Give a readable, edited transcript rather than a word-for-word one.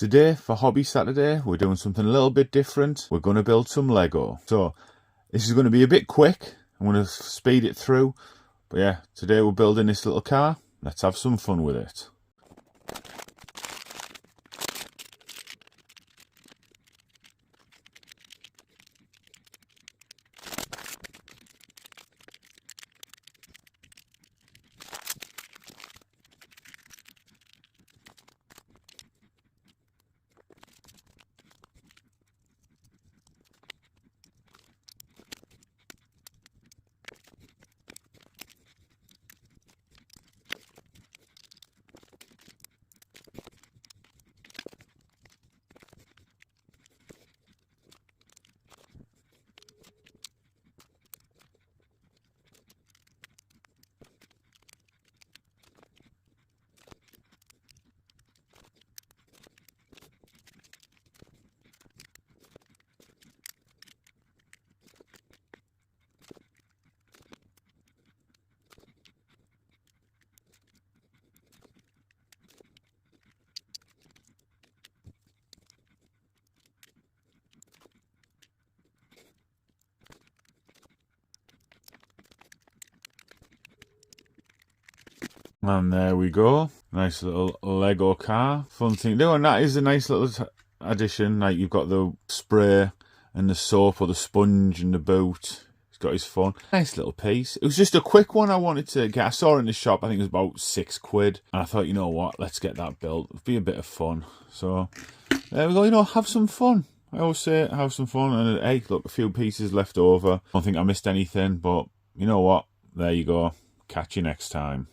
Today, for Hobby Saturday, we're doing something a little bit different. We're going to build some Lego. So, this is going to be a bit quick. I'm going to speed it through. But yeah, today we're building this little car. Let's have some fun with it. And there we go. Nice little Lego car. Fun thing to do. And that is a nice little addition. Like, you've got the spray and the soap or the sponge and the boot. He's got his fun. Nice little piece. It was just a quick one I wanted to get. I saw it in the shop. I think it was about £6. And I thought, you know what? Let's get that built. It'd be a bit of fun. So, there we go. You know, have some fun. I always say have some fun. And hey, look, a few pieces left over. I don't think I missed anything. But, you know what? There you go. Catch you next time.